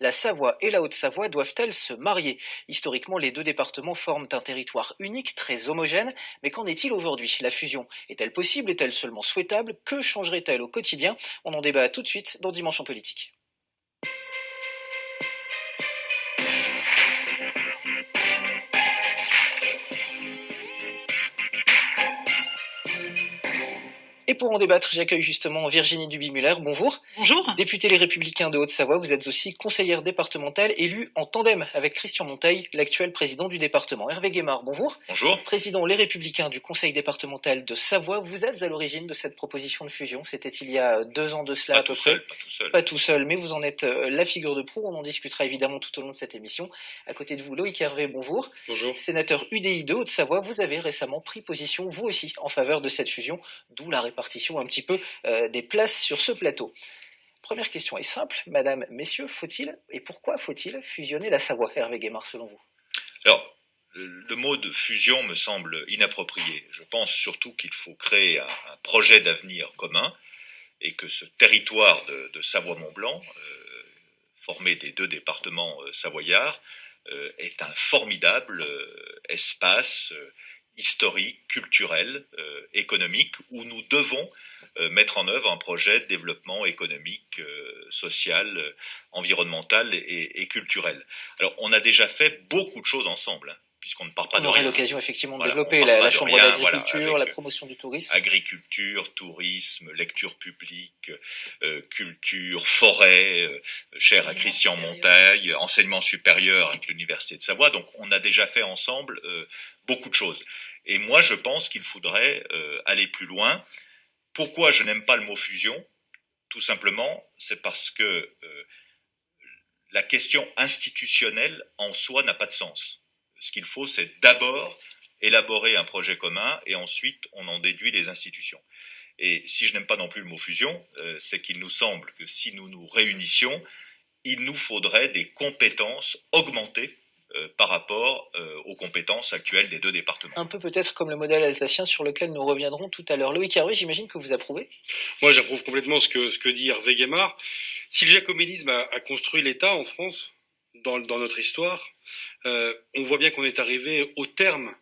La Savoie et la Haute-Savoie doivent-elles se marier? Historiquement, les deux départements forment un territoire unique, très homogène, mais qu'en est-il aujourd'hui? La fusion est-elle possible? Est-elle seulement souhaitable? Que changerait-elle au quotidien? On en débat tout de suite dans Dimension Politique. Et pour en débattre, j'accueille justement Virginie Duby-Muller. Bonjour. Bonjour. Députée Les Républicains de Haute-Savoie, vous êtes aussi conseillère départementale élue en tandem avec Christian Monteil, l'actuel président du département. Hervé Guémard, bonjour. Bonjour. Président Les Républicains du conseil départemental de Savoie, vous êtes à l'origine de cette proposition de fusion. C'était il y a 2 ans de cela à peu près. Pas tout seul. Pas tout seul, mais vous en êtes la figure de proue. On en discutera évidemment tout au long de cette émission. À côté de vous, Loïc Hervé, bonjour. Bonjour. Sénateur UDI de Haute-Savoie, vous avez récemment pris position, vous aussi, en faveur de cette fusion, d'où la répartition un petit peu des places sur ce plateau. Première question est simple, madame, messieurs, faut-il et pourquoi faut-il fusionner la Savoie? Hervé Guémard, selon vous? Alors, le mot de fusion me semble inapproprié. Je pense surtout qu'il faut créer un projet d'avenir commun et que ce territoire de Savoie-Mont-Blanc, formé des deux départements savoyards, est un formidable espace historique, culturel, économique, où nous devons mettre en œuvre un projet de développement économique, social, environnemental et culturel. Alors, on a déjà fait beaucoup de choses ensemble, hein, puisqu'on ne part pas de rien. On aurait l'occasion effectivement de Voilà, développer la chambre d'agriculture, voilà, la promotion du tourisme. Agriculture, tourisme, lecture publique, culture, forêt, cher à Christian Monteil, enseignement supérieur avec l'Université de Savoie. Donc on a déjà fait ensemble beaucoup de choses. Et moi je pense qu'il faudrait aller plus loin. Pourquoi je n'aime pas le mot fusion? Tout simplement, c'est parce que la question institutionnelle en soi n'a pas de sens. Ce qu'il faut, c'est d'abord élaborer un projet commun et ensuite on en déduit les institutions. Et si je n'aime pas non plus le mot fusion, c'est qu'il nous semble que si nous nous réunissions, il nous faudrait des compétences augmentées par rapport aux compétences actuelles des deux départements. Un peu peut-être comme le modèle alsacien sur lequel nous reviendrons tout à l'heure. Loïc Hervé, j'imagine que vous approuvez? Moi, j'approuve complètement ce que dit Hervé Guémard. Si le jacobinisme a construit l'État en France, dans notre histoire, on voit bien qu'on est arrivé au terme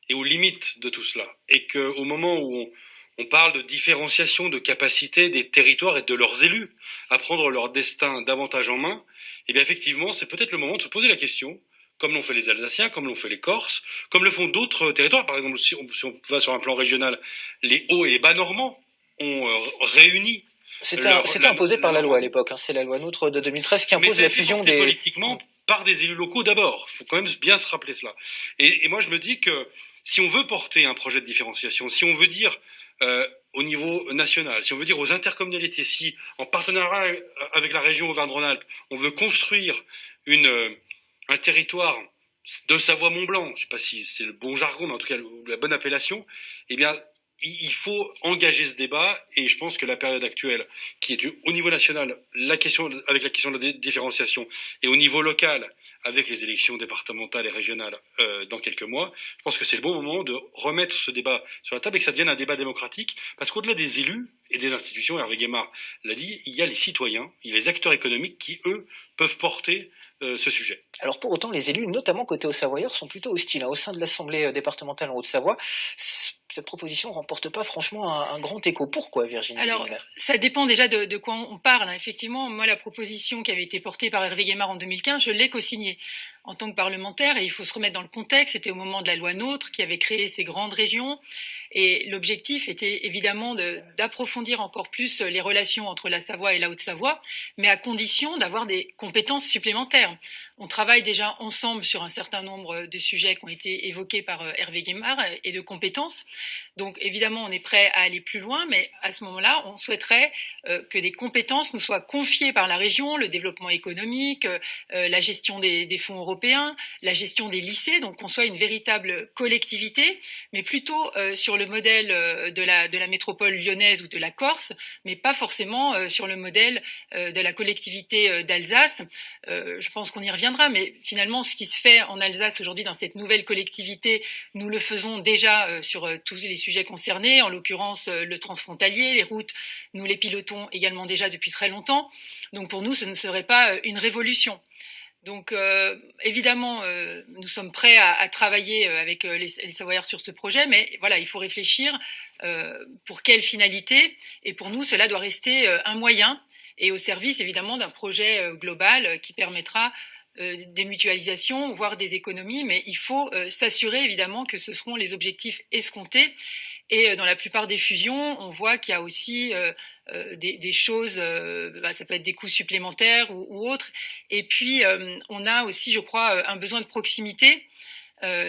et aux limites de tout cela. Et qu'au moment où on parle de différenciation de capacité des territoires et de leurs élus à prendre leur destin davantage en main, eh bien effectivement, c'est peut-être le moment de se poser la question, comme l'ont fait les Alsaciens, comme l'ont fait les Corses, comme le font d'autres territoires. Par exemple, si on va sur un plan régional, les Hauts et les Bas-Normands ont réuni. C'était imposé par la loi à l'époque, hein. C'est la loi NOTRe de 2013 qui impose la fusion des... politiquement par des élus locaux d'abord. Il faut quand même bien se rappeler cela. Et moi, je me dis que si on veut porter un projet de différenciation, si on veut dire au niveau national, si on veut dire aux intercommunalités, si en partenariat avec la région Auvergne-Rhône-Alpes, on veut construire un territoire de Savoie-Mont-Blanc, je ne sais pas si c'est le bon jargon, mais en tout cas la bonne appellation, eh bien, il faut engager ce débat, et je pense que la période actuelle, qui est au niveau national, avec la question de la différenciation, et au niveau local, avec les élections départementales et régionales dans quelques mois, je pense que c'est le bon moment de remettre ce débat sur la table et que ça devienne un débat démocratique, parce qu'au-delà des élus et des institutions, Hervé Guémard l'a dit, il y a les citoyens, il y a les acteurs économiques qui, eux, peuvent porter ce sujet. Alors pour autant, les élus, notamment côté Haut-Savoyeur, sont plutôt hostiles, hein. Au sein de l'Assemblée départementale en Haute-Savoie, cette proposition ne remporte pas franchement un grand écho. Pourquoi, Virginie? Alors, ça dépend déjà de quoi on parle. Effectivement, moi, la proposition qui avait été portée par Hervé Guémard en 2015, je l'ai co-signée en tant que parlementaire, et il faut se remettre dans le contexte. C'était au moment de la loi NOTRe qui avait créé ces grandes régions, et l'objectif était évidemment d'approfondir encore plus les relations entre la Savoie et la Haute-Savoie, mais à condition d'avoir des compétences supplémentaires. On travaille déjà ensemble sur un certain nombre de sujets qui ont été évoqués par Hervé Guémard et de compétences. Donc évidemment, on est prêt à aller plus loin, mais à ce moment-là, on souhaiterait que des compétences nous soient confiées par la région, le développement économique, la gestion des fonds européens, la gestion des lycées, donc qu'on soit une véritable collectivité, mais plutôt sur sur le modèle de la métropole lyonnaise ou de la Corse, mais pas forcément sur le modèle de la collectivité d'Alsace. Je pense qu'on y reviendra, mais finalement, ce qui se fait en Alsace aujourd'hui dans cette nouvelle collectivité, nous le faisons déjà sur tous les sujets concernés, en l'occurrence le transfrontalier, les routes, nous les pilotons également déjà depuis très longtemps. Donc pour nous, ce ne serait pas une révolution. Donc évidemment, nous sommes prêts à travailler avec les Savoyards sur ce projet, mais voilà, il faut réfléchir pour quelle finalité. Et pour nous, cela doit rester un moyen et au service évidemment d'un projet global qui permettra des mutualisations, voire des économies, mais il faut s'assurer évidemment que ce seront les objectifs escomptés. Et dans la plupart des fusions, on voit qu'il y a aussi des choses, ça peut être des coûts supplémentaires ou autres. Et puis, on a aussi, je crois, un besoin de proximité.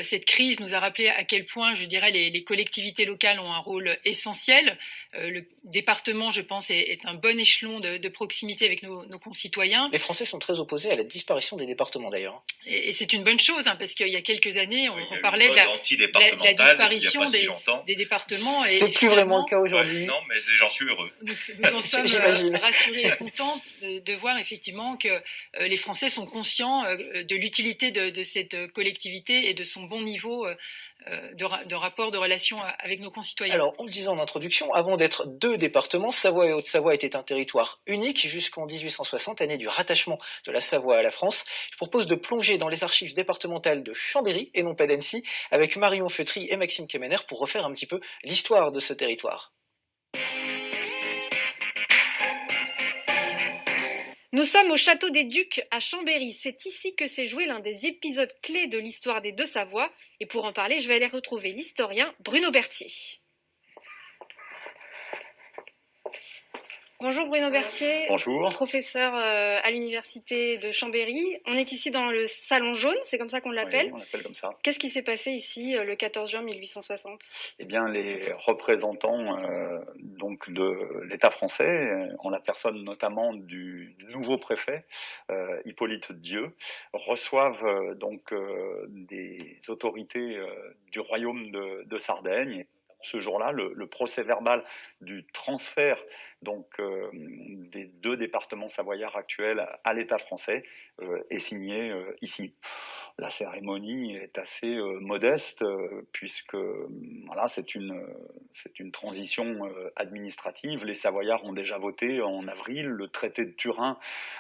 Cette crise nous a rappelé à quel point, je dirais, les collectivités locales ont un rôle essentiel. Le département, je pense, est un bon échelon de proximité avec nos concitoyens. Les Français sont très opposés à la disparition des départements d'ailleurs. Et c'est une bonne chose, parce qu'il y a quelques années, on Il parlait de la disparition des départements. C'est plus vraiment le cas aujourd'hui. Non, mais j'en suis heureux. Nous en sommes rassurés et contents de voir effectivement que les Français sont conscients de l'utilité de cette collectivité et de son bon niveau de rapport, de relation avec nos concitoyens. Alors, on le disait en introduction, avant d'être deux départements, Savoie et Haute-Savoie étaient un territoire unique jusqu'en 1860, année du rattachement de la Savoie à la France. Je propose de plonger dans les archives départementales de Chambéry, et non pas d'Annecy, avec Marion Feutry et Maxime Kemener pour refaire un petit peu l'histoire de ce territoire. Nous sommes au château des Ducs à Chambéry. C'est ici que s'est joué l'un des épisodes clés de l'histoire des deux Savoies. Et pour en parler, je vais aller retrouver l'historien Bruno Berthier. Bonjour Bruno Berthier. Bonjour. Professeur à l'université de Chambéry. On est ici dans le salon jaune, c'est comme ça qu'on l'appelle. Oui, on l'appelle comme ça. Qu'est-ce qui s'est passé ici le 14 juin 1860 ? Eh bien, les représentants donc de l'État français, en la personne notamment du nouveau préfet Hippolyte Dieu, reçoivent des autorités du royaume de Sardaigne. Ce jour-là, le procès-verbal du transfert des deux départements savoyards actuels à l'État français est signé ici. La cérémonie est assez modeste puisque voilà, c'est une transition administrative. Les Savoyards ont déjà voté en avril. Le traité de Turin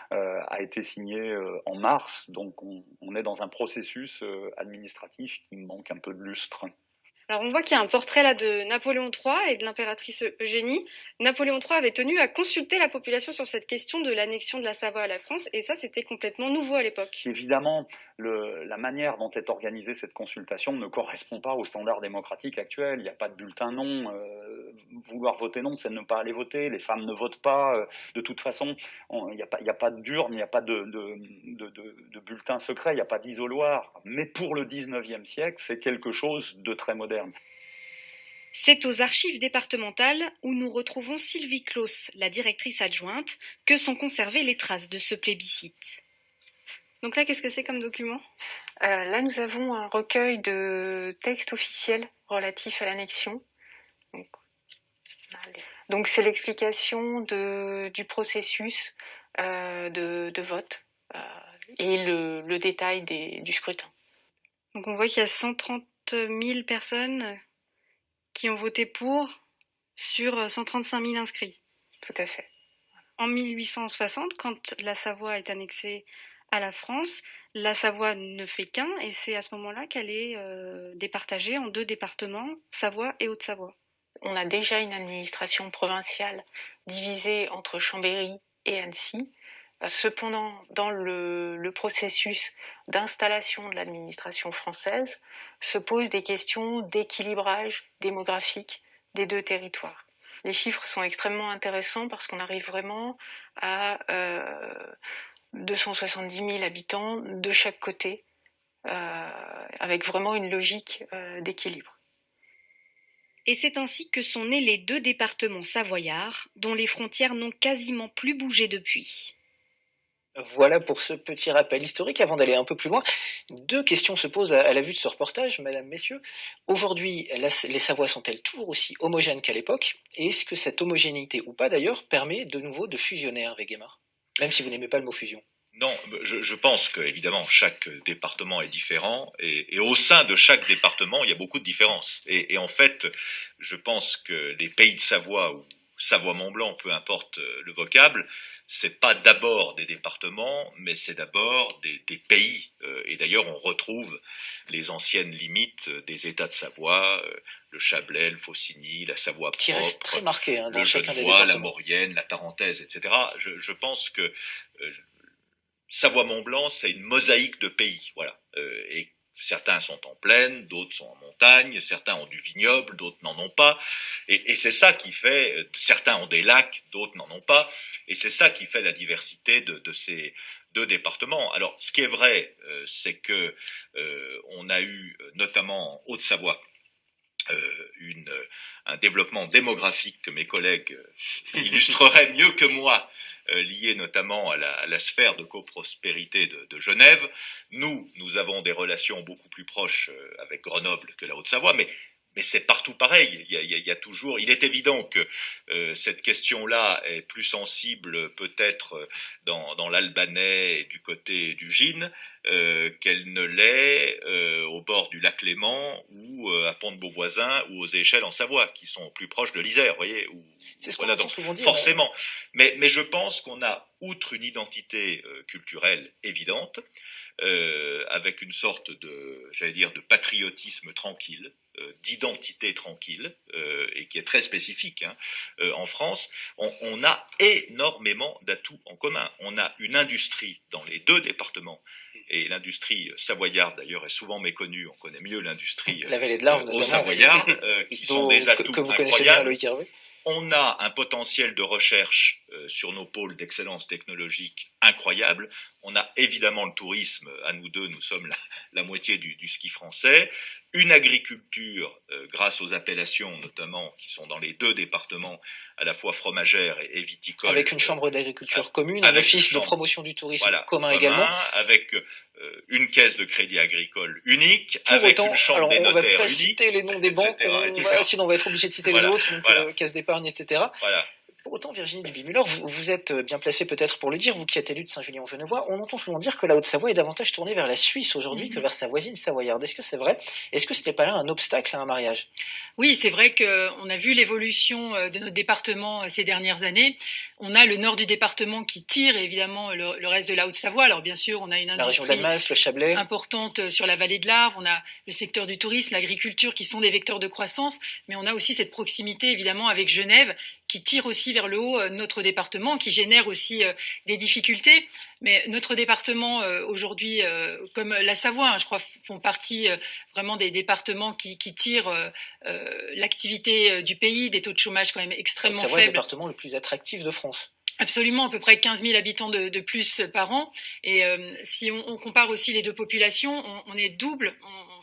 a été signé en mars. Donc on est dans un processus administratif qui manque un peu de lustre. Alors on voit qu'il y a un portrait là de Napoléon III et de l'impératrice Eugénie. Napoléon III avait tenu à consulter la population sur cette question de l'annexion de la Savoie à la France, et ça c'était complètement nouveau à l'époque. Évidemment, la manière dont est organisée cette consultation ne correspond pas aux standards démocratiques actuels. Il n'y a pas de bulletin non. Vouloir voter non, c'est ne pas aller voter. Les femmes ne votent pas. De toute façon, il n'y a pas d'urne, il n'y a pas de bulletin secret, il n'y a pas d'isoloir. Mais pour le 19e siècle, c'est quelque chose de très moderne. C'est aux archives départementales où nous retrouvons Sylvie Claus, la directrice adjointe, que sont conservées les traces de ce plébiscite. Donc là, qu'est-ce que c'est comme document ? Là, nous avons un recueil de textes officiels relatifs à l'annexion. Donc c'est l'explication du processus de vote et le détail du scrutin. Donc on voit qu'il y a 130 000 personnes qui ont voté pour sur 135 000 inscrits. Tout à fait. En 1860, quand la Savoie est annexée à la France, la Savoie ne fait qu'un, et c'est à ce moment-là qu'elle est départagée en deux départements, Savoie et Haute-Savoie. On a déjà une administration provinciale divisée entre Chambéry et Annecy. Cependant, dans le processus d'installation de l'administration française, se posent des questions d'équilibrage démographique des deux territoires. Les chiffres sont extrêmement intéressants parce qu'on arrive vraiment à 270 000 habitants de chaque côté, avec vraiment une logique d'équilibre. Et c'est ainsi que sont nés les deux départements savoyards, dont les frontières n'ont quasiment plus bougé depuis. Voilà pour ce petit rappel historique. Avant d'aller un peu plus loin, deux questions se posent à la vue de ce reportage, mesdames, messieurs. Aujourd'hui, les Savoies sont-elles toujours aussi homogènes qu'à l'époque? Et est-ce que cette homogénéité, ou pas d'ailleurs, permet de nouveau de fusionner, Hervé Guémard? Même si vous n'aimez pas le mot fusion. Non, je pense que évidemment chaque département est différent et au sein de chaque département il y a beaucoup de différences. Et en fait, je pense que les pays de Savoie ou Savoie-Mont-Blanc, peu importe le vocable, c'est pas d'abord des départements, mais c'est d'abord des pays. Et d'ailleurs, on retrouve les anciennes limites des États de Savoie, le Chablais, le Faucigny, la Savoie Qui reste propre, très marqué dans le chacun des Genevois, la départements. Maurienne, la Tarentaise, etc. Je pense que Savoie-Mont-Blanc, c'est une mosaïque de pays, voilà. Et certains sont en plaine, d'autres sont en montagne, certains ont du vignoble, d'autres n'en ont pas. Et c'est ça qui fait, certains ont des lacs, d'autres n'en ont pas. Et c'est ça qui fait la diversité de ces deux départements. Alors, ce qui est vrai, c'est que on a eu, notamment en Haute-Savoie, un développement démographique que mes collègues illustreraient mieux que moi, lié notamment à la sphère de coprospérité de Genève. Nous avons des relations beaucoup plus proches avec Grenoble que la Haute-Savoie, mais c'est partout pareil. Il y a toujours. Il est évident que cette question-là est plus sensible peut-être dans l'Albanais et du côté du Gine qu'elle ne l'est au bord du lac Léman ou à Pont-de-Beauvoisin ou aux Échelles en Savoie, qui sont plus proches de l'Isère, vous voyez. C'est ce qu'on Voilà, entend donc souvent dire. forcément. Mais je pense qu'on a, outre une identité culturelle évidente, avec une sorte de, j'allais dire, de patriotisme tranquille, d'identité tranquille, et qui est très spécifique en France, on a énormément d'atouts en commun. On a une industrie dans les deux départements, et l'industrie savoyarde d'ailleurs est souvent méconnue, on connaît mieux l'industrie La vallée de l'Arve, au notamment. Savoyard, qui sont des atouts que vous connaissez bien, incroyables. Loïc Hervé. On a un potentiel de recherche sur nos pôles d'excellence technologique incroyable. On a évidemment le tourisme, à nous deux, nous sommes la moitié du ski français. Une agriculture, grâce aux appellations notamment, qui sont dans les deux départements, à la fois fromagère et viticole. Avec une chambre d'agriculture commune, un office de promotion du tourisme commun également. Avec une caisse de crédit agricole unique, Pour avec autant, une chambre alors des on notaires va pas unique, citer les noms des banques, sinon on va être obligé de citer les autres, donc caisse d'épargne, etc. Voilà. Pour autant, Virginie Duby-Muller, vous êtes bien placée peut-être pour le dire, vous qui êtes élue de Saint-Julien-en-Genevois, on entend souvent dire que la Haute-Savoie est davantage tournée vers la Suisse aujourd'hui que vers sa voisine savoyarde. Est-ce que c'est vrai? Est-ce que ce n'est pas là un obstacle à un mariage? Oui, c'est vrai qu'on a vu l'évolution de notre département ces dernières années. On a le nord du département qui tire évidemment le reste de la Haute-Savoie. Alors bien sûr, on a une La région industrie d'Annemasse, le Chablais. importante sur la vallée de l'Arve. On a le secteur du tourisme, l'agriculture qui sont des vecteurs de croissance. Mais on a aussi cette proximité évidemment avec Genève qui tire aussi vers le haut notre département, qui génère aussi des difficultés. Mais notre département aujourd'hui, comme la Savoie, je crois, font partie vraiment des départements qui tirent l'activité du pays, des taux de chômage quand même extrêmement faibles. C'est le département le plus attractif de France. Absolument, à peu près 15 000 habitants de plus par an. Et si on compare aussi les deux populations, on est double,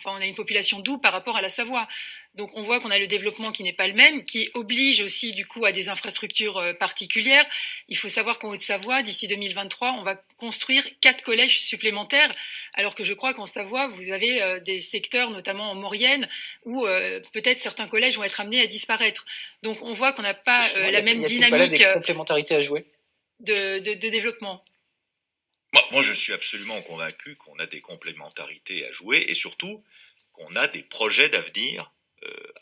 on a une population double par rapport à la Savoie. Donc on voit qu'on a le développement qui n'est pas le même, qui oblige aussi du coup à des infrastructures particulières. Il faut savoir qu'en Haute-Savoie, d'ici 2023, on va construire 4 collèges supplémentaires, alors que je crois qu'en Savoie, vous avez des secteurs, notamment en Maurienne, où peut-être certains collèges vont être amenés à disparaître. Donc on voit qu'on n'a pas la même dynamique. Pas là des complémentarités à jouer de développement. Moi, je suis absolument convaincu qu'on a des complémentarités à jouer et surtout qu'on a des projets d'avenir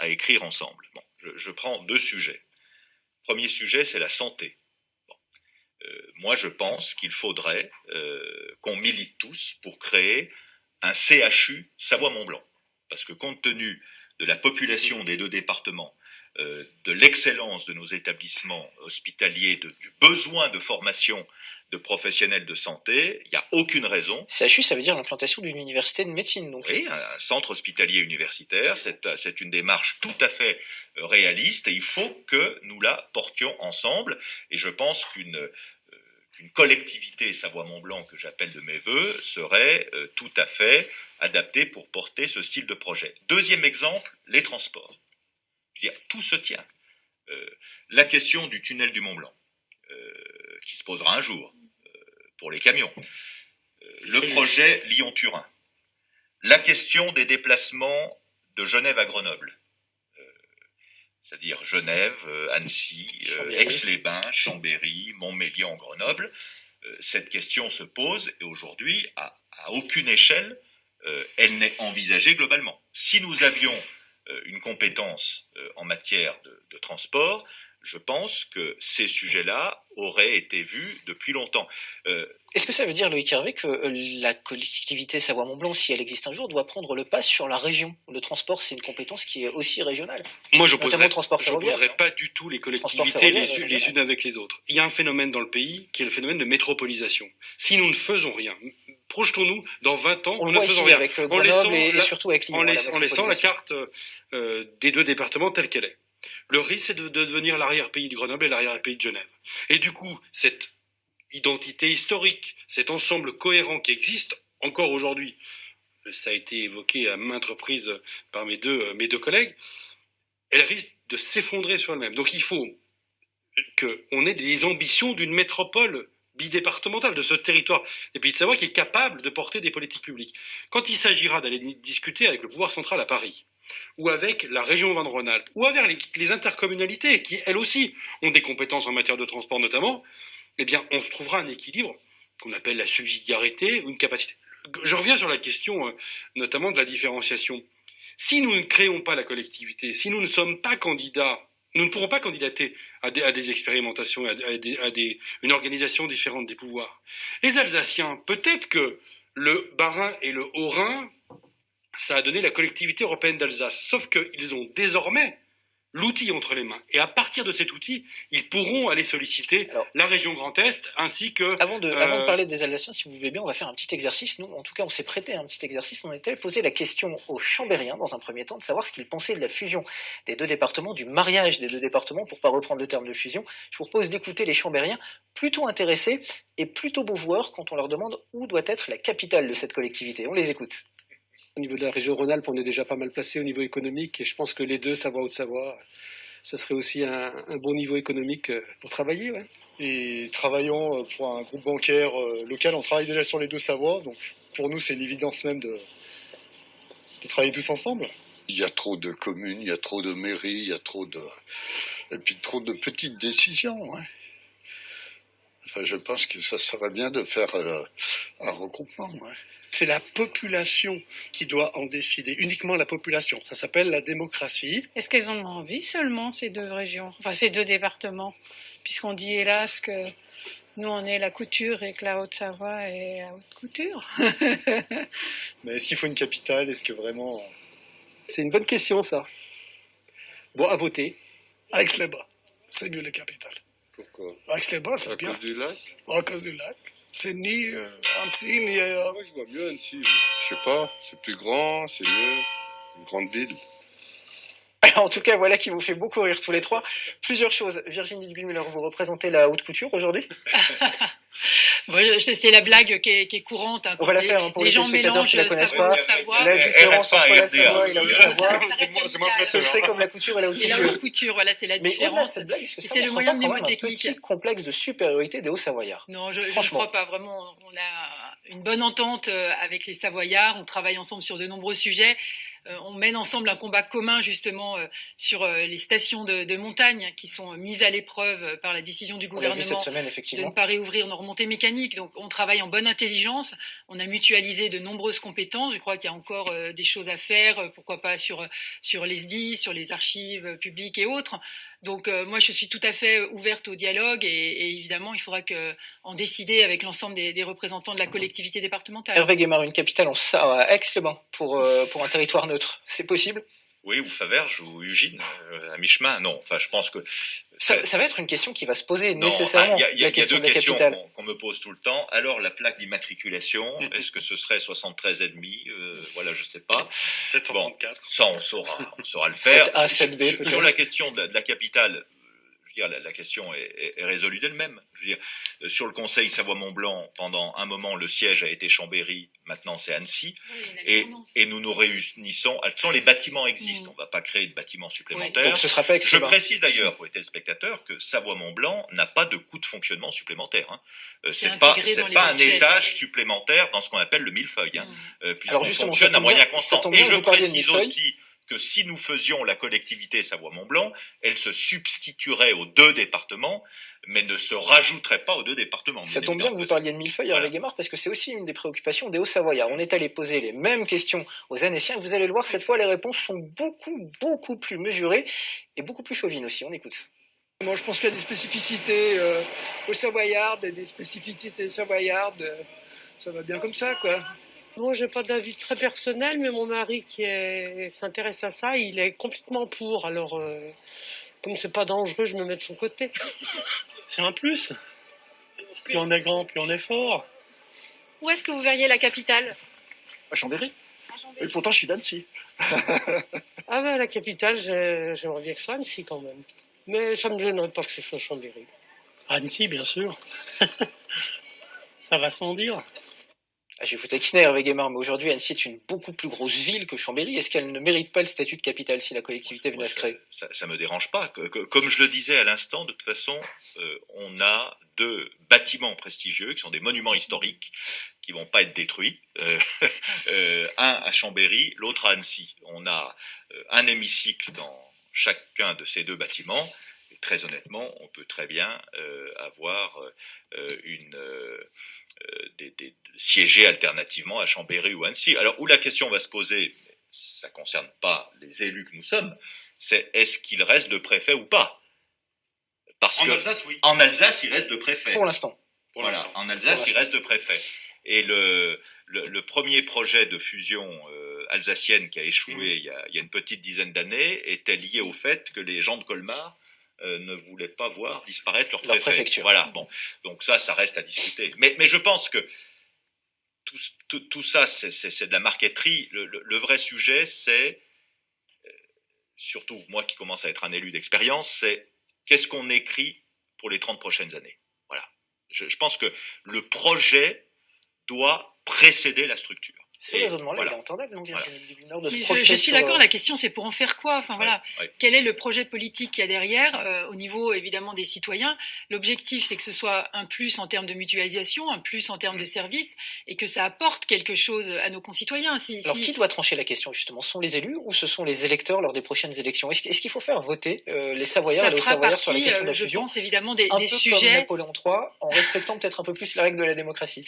à écrire ensemble. Bon, je prends 2 sujets. Premier sujet, c'est la santé. Bon. Moi, je pense qu'il faudrait qu'on milite tous pour créer un CHU Savoie-Mont-Blanc. Parce que compte tenu de la population des deux départements, de l'excellence de nos établissements hospitaliers, du besoin de formation de professionnels de santé, il n'y a aucune raison. CHU, ça veut dire l'implantation d'une université de médecine, donc. Oui, un centre hospitalier universitaire, c'est une démarche tout à fait réaliste et il faut que nous la portions ensemble. Et je pense qu'une collectivité Savoie-Mont-Blanc, que j'appelle de mes voeux, serait tout à fait adaptée pour porter ce style de projet. Deuxième exemple, les transports. Je veux dire, tout se tient. La question du tunnel du Mont-Blanc, qui se posera un jour, pour les camions. Le projet Lyon-Turin. La question des déplacements de Genève à Grenoble. C'est-à-dire Genève, Annecy, Aix-les-Bains, Chambéry, Montmélian, Grenoble. Cette question se pose et aujourd'hui, à aucune échelle, elle n'est envisagée globalement. Si nous avions une compétence en matière de transport, je pense que ces sujets-là auraient été vus depuis longtemps. Est-ce que ça veut dire, Loïc Hervé, que la collectivité Savoie-Mont-Blanc, si elle existe un jour, doit prendre le pas sur la région? Le transport, c'est une compétence qui est aussi régionale. Moi, je Notamment le transport ferroviaire. n'opposerai pas du tout les collectivités ferroviaire, les unes avec les autres. Il y a un phénomène dans le pays qui est le phénomène de métropolisation. Si nous ne faisons rien, projetons-nous dans 20 ans, On le nous voit ne faisons ici rien. avec Grenoble et surtout avec Lyon. En laissant la carte des deux départements telle qu'elle est. Le risque, c'est de devenir l'arrière-pays de Grenoble et l'arrière-pays de Genève. Et du coup, cette identité historique, cet ensemble cohérent qui existe encore aujourd'hui, ça a été évoqué à maintes reprises par mes deux collègues, elle risque de s'effondrer sur elle-même. Donc il faut qu'on ait les ambitions d'une métropole bidépartementale, de ce territoire des Pays de Savoie qui est capable de porter des politiques publiques. Quand il s'agira d'aller discuter avec le pouvoir central à Paris, ou avec la région Auvergne-Rhône-Alpes, ou avec les intercommunalités qui, elles aussi, ont des compétences en matière de transport notamment, eh bien, on se trouvera un équilibre qu'on appelle la subsidiarité ou une capacité. Je reviens sur la question notamment de la différenciation. Si nous ne créons pas la collectivité, si nous ne sommes pas candidats, nous ne pourrons pas candidater à des expérimentations, une organisation différente des pouvoirs. Les Alsaciens, peut-être que le Bas-Rhin et le Haut-Rhin, ça a donné la collectivité européenne d'Alsace. Sauf qu'ils ont désormais l'outil entre les mains. Et à partir de cet outil, ils pourront aller solliciter la région Grand Est ainsi que... Avant de parler des Alsaciens, si vous voulez bien, on va faire un petit exercice. Nous, en tout cas, on s'est prêté à un petit exercice. On était posé la question aux Chambériens, dans un premier temps, de savoir ce qu'ils pensaient de la fusion des deux départements, du mariage des deux départements, pour pas reprendre le terme de fusion. Je vous propose d'écouter les Chambériens, plutôt intéressés et plutôt beaux joueurs quand on leur demande où doit être la capitale de cette collectivité. On les écoute. Au niveau de la région Rhône-Alpes, on est déjà pas mal placé au niveau économique et je pense que les deux, Savoie, Haute-Savoie, ça serait aussi un bon niveau économique pour travailler. Ouais. Et travaillant pour un groupe bancaire local, on travaille déjà sur les deux Savoies, donc pour nous c'est une évidence même de travailler tous ensemble. Il y a trop de communes, il y a trop de mairies, il y a trop de petites décisions. Ouais. Enfin, je pense que ça serait bien de faire un regroupement. Ouais. C'est la population qui doit en décider, uniquement la population. Ça s'appelle la démocratie. Est-ce qu'elles en ont envie seulement, ces deux régions, enfin ces deux départements, puisqu'on dit hélas que nous on est la couture et que la Haute-Savoie est la haute couture. Mais est-ce qu'il faut une capitale? Est-ce que vraiment... C'est une bonne question ça. Bon, à voter. Aix-les-Bains, c'est mieux la capitale. Pourquoi? Aix-les-Bains, c'est bien. À cause du lac? À cause du lac. C'est ni Annecy, ni... Moi, je vois mieux Annecy. Je sais pas, c'est plus grand, c'est mieux. Une grande ville. En tout cas, voilà qui vous fait beaucoup rire tous les trois. Plusieurs choses. Virginie Duby-Muller, vous représentez la haute couture aujourd'hui? C'est la blague qui est courante. Hein, on va la faire pour les gens spectateurs qui la connaissent Savoie, pas. Savoie. La différence entre la Savoie et la Haute-Savoie, ce serait comme la couture et la haute couture. Et la haute couture, voilà, c'est la différence. Mais au-delà de cette blague, est-ce que ça c'est le moyen mnémotechnique. Un petit complexe de supériorité des Hauts-Savoyards? Non, je ne crois pas. Vraiment, on a une bonne entente avec les Savoyards. On travaille ensemble sur de nombreux sujets. On mène ensemble un combat commun justement sur les stations de montagne qui sont mises à l'épreuve par la décision du gouvernement cette semaine, effectivement, de ne pas réouvrir nos remontées mécaniques. Donc on travaille en bonne intelligence, on a mutualisé de nombreuses compétences. Je crois qu'il y a encore des choses à faire, pourquoi pas sur les SDI, sur les archives publiques et autres. Donc moi je suis tout à fait ouverte au dialogue et évidemment il faudra en décider avec l'ensemble des représentants de la collectivité départementale. Hervé Guémard, une capitale à Aix-les-Bains pour un territoire neutre, c'est possible? Oui, ou Faverges ou Ugine, à mi-chemin. Non, enfin je pense que... Ça va être une question qui va se poser nécessairement. Il y a deux questions capitale. qu'on me pose tout le temps. Alors la plaque d'immatriculation, est-ce que ce serait 73,5 Voilà, je sais pas. 734. Ça on saura le faire. 7A, 7B, sur la question de la capitale, veux dire, la question est résolue d'elle-même. Je veux dire, sur le Conseil Savoie-Mont-Blanc, pendant un moment, le siège a été Chambéry, maintenant c'est Annecy, et nous nous réunissons. Les bâtiments existent, on ne va pas créer de bâtiments supplémentaires. Donc ce sera pas Je précise d'ailleurs aux téléspectateurs que Savoie-Mont-Blanc n'a pas de coût de fonctionnement supplémentaire. Hein. C'est pas un étage supplémentaire dans ce qu'on appelle le millefeuille, hein, puisqu'on fonctionne à moyens constants. Et je précise aussi que si nous faisions la collectivité Savoie-Mont-Blanc, elle se substituerait aux 2 départements, mais ne se rajouterait pas aux 2 départements. Ça tombe bien que vous parliez de millefeuille, Hervé Guémard, parce que c'est aussi une des préoccupations des Hauts-Savoyards. On est allé poser les mêmes questions aux Annéciens, vous allez le voir, cette fois les réponses sont beaucoup plus mesurées et beaucoup plus chauvines aussi. On écoute. Moi, je pense qu'il y a des spécificités aux Savoyardes et des spécificités savoyardes. Ça va bien comme ça, quoi. Moi, j'ai pas d'avis très personnel, mais mon mari qui s'intéresse à ça, il est complètement pour. Alors, comme c'est pas dangereux, je me mets de son côté. C'est un plus. Plus on est grand, plus on est fort. Où est-ce que vous verriez la capitale? À Chambéry. Et pourtant, je suis d'Annecy. Ah ben, la capitale, j'aimerais bien que ce soit Annecy quand même. Mais ça me gênerait pas que ce soit Chambéry. Annecy, bien sûr. Ça va sans dire. Je vais vous taquiner, Hervé Guémard, mais aujourd'hui, Annecy est une beaucoup plus grosse ville que Chambéry. Est-ce qu'elle ne mérite pas le statut de capitale si la collectivité venait à se créer? Ça me dérange pas. Comme je le disais à l'instant, de toute façon, on a 2 bâtiments prestigieux qui sont des monuments historiques qui vont pas être détruits. Un à Chambéry, l'autre à Annecy. On a un hémicycle dans chacun de ces 2 bâtiments. Et très honnêtement, on peut très bien avoir siéger alternativement à Chambéry ou Annecy. Alors, où la question va se poser, ça ne concerne pas les élus que nous sommes, c'est est-ce qu'il reste de préfet ou pas? Parce que Alsace, oui. En Alsace, il reste de préfet. Pour l'instant. Voilà, en Alsace, il reste de préfet. Et le premier projet de fusion alsacienne qui a échoué il y a une petite dizaine d'années était lié au fait que les gens de Colmar ne voulaient pas voir disparaître leur préfecture. Voilà, bon. Donc ça reste à discuter. Mais je pense que tout ça, c'est de la marqueterie. Le vrai sujet, c'est, surtout moi qui commence à être un élu d'expérience, c'est qu'est-ce qu'on écrit pour les 30 prochaines années. Voilà. Je pense que le projet doit précéder la structure. Ce raisonnement-là, il est entendable, non, Virginie Dubliner, de se Je projeter suis sur, d'accord, la question c'est pour en faire quoi? Enfin voilà, Ouais. quel est le projet politique qu'il y a derrière, au niveau évidemment des citoyens? L'objectif c'est que ce soit un plus en termes de mutualisation, un plus en termes de services, et que ça apporte quelque chose à nos concitoyens. Alors qui doit trancher la question justement? Ce sont les élus ou ce sont les électeurs lors des prochaines élections? Est-ce qu'il faut faire voter les Savoyards et les Hauts-Savoyards sur la question de la fusion? Je pense évidemment des peu sujets. comme Napoléon III, en respectant peut-être un peu plus la règle de la démocratie.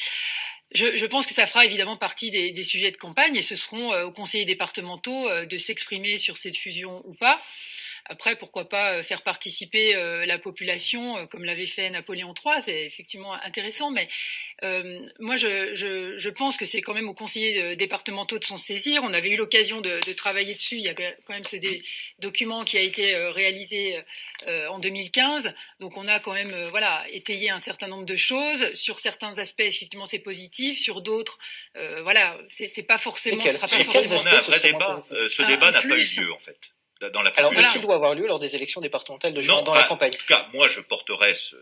Je pense que ça fera évidemment partie des sujets de campagne et ce seront aux conseillers départementaux de s'exprimer sur cette fusion ou pas. Après, pourquoi pas faire participer la population comme l'avait fait Napoléon III, c'est effectivement intéressant, mais moi je pense que c'est quand même aux conseillers départementaux de s'en saisir. On avait eu l'occasion de travailler dessus, il y avait quand même ce document qui a été réalisé en 2015, donc on a quand même étayé un certain nombre de choses. Sur certains aspects, effectivement, c'est positif, sur d'autres, c'est pas forcément... On a un vrai débat, ce débat n'a pas eu lieu en fait. Alors, est-ce qu'il doit avoir lieu lors des élections départementales de juin dans la campagne? En tout cas, moi, je porterai ce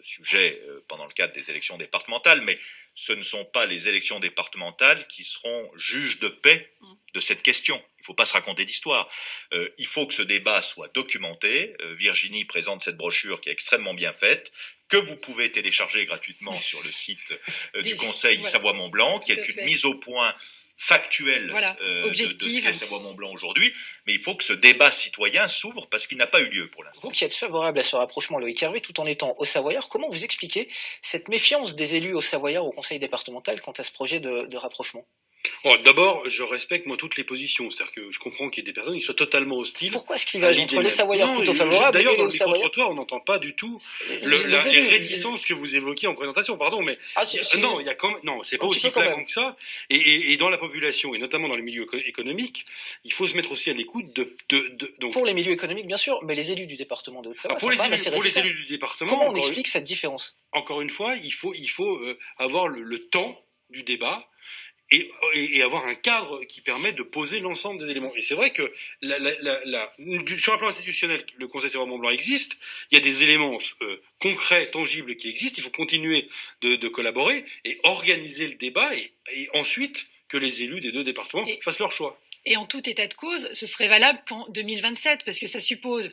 sujet pendant le cadre des élections départementales, mais ce ne sont pas les élections départementales qui seront juges de paix de cette question. Il ne faut pas se raconter d'histoire. Il faut que ce débat soit documenté. Virginie présente cette brochure qui est extrêmement bien faite, que vous pouvez télécharger gratuitement sur le site du Conseil Savoie-Mont-Blanc, qui est une mise au point factuelle de ce qu'est Savoie-Mont-Blanc aujourd'hui, mais il faut que ce débat citoyen s'ouvre parce qu'il n'a pas eu lieu pour l'instant. Vous qui êtes favorable à ce rapprochement, Loïc Hervé, tout en étant Haut-Savoyard, comment vous expliquez cette méfiance des élus Haut-Savoyards au Conseil départemental quant à ce projet de rapprochement? D'abord, je respecte moi toutes les positions, c'est-à-dire que je comprends qu'il y ait des personnes qui soient totalement hostiles. Pourquoi est-ce qu'il va entre les Savoyards plutôt favorables et les Hauts-Savoyards? Sur toi, on n'entend pas du tout les réticences que vous évoquiez en présentation, pardon, mais non, il y a quand même, non, c'est pas aussi flagrant que ça. Et dans la population, et notamment dans les milieux économiques, il faut se mettre aussi à l'écoute donc pour les milieux économiques, bien sûr, mais les élus du département de Haute-Savoie pour les élus du département, comment on explique cette différence? Encore une fois, il faut avoir le temps du débat. et avoir un cadre qui permet de poser l'ensemble des éléments. Et c'est vrai que sur un plan institutionnel, le Conseil Savoie Mont Blanc existe, il y a des éléments concrets, tangibles qui existent, il faut continuer de collaborer et organiser le débat et ensuite que les élus des deux départements fassent leur choix. Et en tout état de cause, ce serait valable qu'en 2027, parce que ça suppose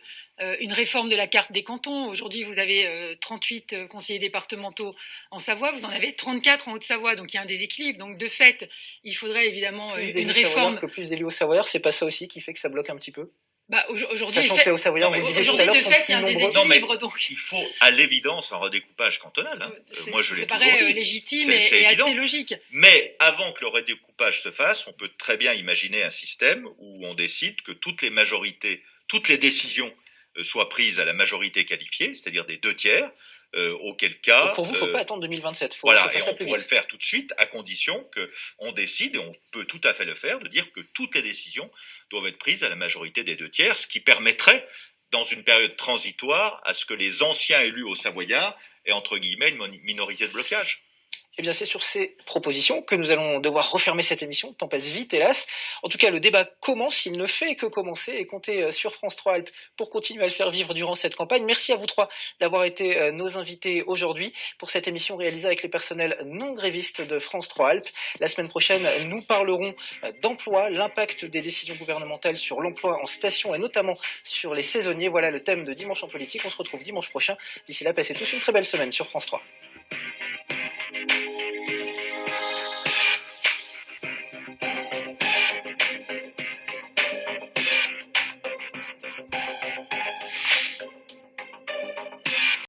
une réforme de la carte des cantons. Aujourd'hui, vous avez 38 conseillers départementaux en Savoie, vous en avez 34 en Haute-Savoie, donc il y a un déséquilibre. Donc de fait, il faudrait évidemment une réforme. Que plus d'élus Haut-Savoyards, c'est pas ça aussi qui fait que ça bloque un petit peu? Bah, aujourd'hui, sachant que les Haut-Savoyards, vous le disiez tout à l'heure, de fait, il y a un déséquilibre. Donc. Il faut à l'évidence un redécoupage cantonal. Moi, je l'ai ça paraît légitime et assez logique. Mais avant que le redécoupage se fasse, on peut très bien imaginer un système où on décide que toutes les décisions soient prises à la majorité qualifiée, c'est-à-dire des 2/3. Auquel cas... Donc pour vous, il ne faut pas attendre 2027. Voilà, et on pourrait le faire tout de suite, à condition qu'on décide, et on peut tout à fait le faire, de dire que toutes les décisions doivent être prises à la majorité des 2/3, ce qui permettrait, dans une période transitoire, à ce que les anciens élus au Savoyard aient, entre guillemets, une minorité de blocage. Eh bien, c'est sur ces propositions que nous allons devoir refermer cette émission. Le temps passe vite, hélas. En tout cas, le débat commence, il ne fait que commencer, et comptez sur France 3 Alpes pour continuer à le faire vivre durant cette campagne. Merci à vous trois d'avoir été nos invités aujourd'hui pour cette émission réalisée avec les personnels non grévistes de France 3 Alpes. La semaine prochaine, nous parlerons d'emploi, l'impact des décisions gouvernementales sur l'emploi en station et notamment sur les saisonniers. Voilà le thème de Dimanche en politique. On se retrouve dimanche prochain. D'ici là, passez tous une très belle semaine sur France 3.